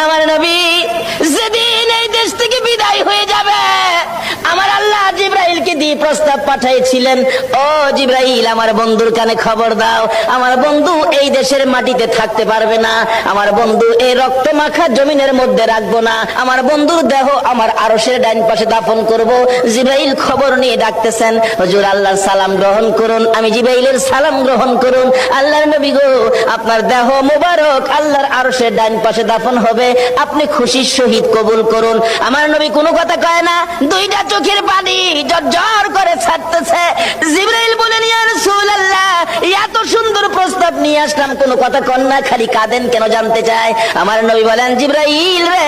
আমার নবী যেদিন এই দেশ থেকে বিদায় হয়ে যাবে, আমার আল্লাহ জিবরাইলকে দিয়ে প্রস্তাব পাঠিয়েছিলেন, ও জিবরাইল আমার বন্ধুর কানে খবর দাও, আমার বন্ধু এই দেশের মাটিতে থাকতে পারবে না, আমার বন্ধু এই রক্ত মাখা জমিনের মধ্যে রাখবো না, আমার বন্ধুর দেহ আমার আরশের ডাইন পাশে দাফন করব। জিবরাইল খবর নিয়ে ডাকতেছেন, হুজুর আল্লাহর সালাম গ্রহণ করুন। আমি জিবরাইলের সালাম গ্রহণ করুন। আল্লাহর নবী গো, আপনার দেহ মোবারক আল্লাহর আরশের ডাইন পাশে দাফন হবে, আপনি খুশির সহিত কবুল করুন। আমার নবী কোনো কথা কয় না, দুইটা চোখের পানি ঝরঝর করে ছাড়তেছে। জিবরাইল বলেন, ইয়া রাসূলুল্লাহ, এত সুন্দর প্রস্তাব নিয়ে আসলাম, কোনো কথা কন না, খালি কাঁদেন কেন জানতে চায়। আমার নবী বলেন, জিবরাইল রে,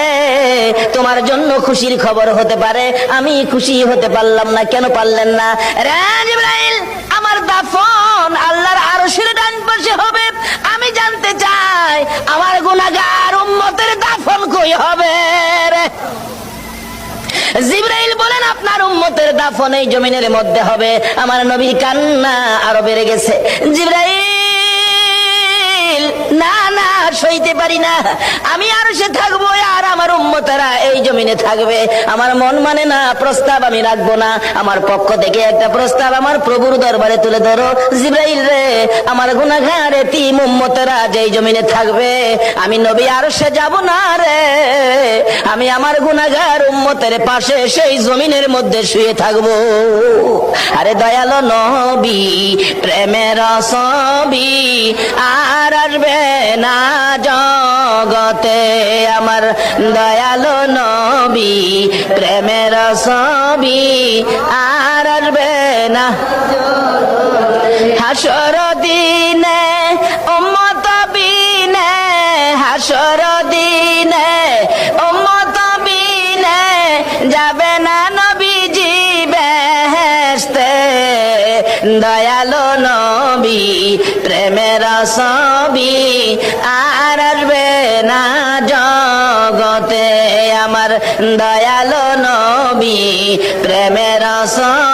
তোমার জন্য খুশির খবর হতে পারে, আমি খুশি হতে পারলাম না, কেন পারলেন না? রে জিবরাইল, আমার দাফন আল্লাহর আরশের ডান পাশে হবে, আমি জানতে চাই আমার গুনাহগার উম্মতের দাফন কই হবে রে? জিবরাইল বলেন, আপনার উম্মতের দাফন এই জমিনের মধ্যে হবে। আমার নবীর কান্না আরো বেড়ে গেছে। জিবরাইল, না না, সইতে পারি না, আমি আরশে থাকবো আর আমার উম্মতেরা এই জমিনে থাকবে, আমার মন মানে না, প্রস্তাব আমি রাখবো না, আমার পক্ষ থেকে একটা প্রস্তাব আমার প্রভুর দরবারে তুলে ধরো। জিবরাইল রে, আমার গুনাহগার এতিম উম্মতেরা যেই জমিনে থাকবে, আমি নবী আরশে যাব না রে, আমি আমার গুনাহগার উম্মতের পাশে সেই জমিনের মধ্যে শুয়ে থাকবো। আরে দয়ালো নবী, প্রেমের ছবি আর আসবে না জগতে, আমার দয়ালো নবী, প্রেমের ছবি আর আসবে না। হাসর দিনে উম্মত বিনে, হাসর দিনে উম্মত বিনে যাবে না নবীজি বেহেশতে, দয়ালো নবী, প্রেমের ছবি আর আসবে না জগতে, আমার দয়ালো নবী, প্রেমের ছবি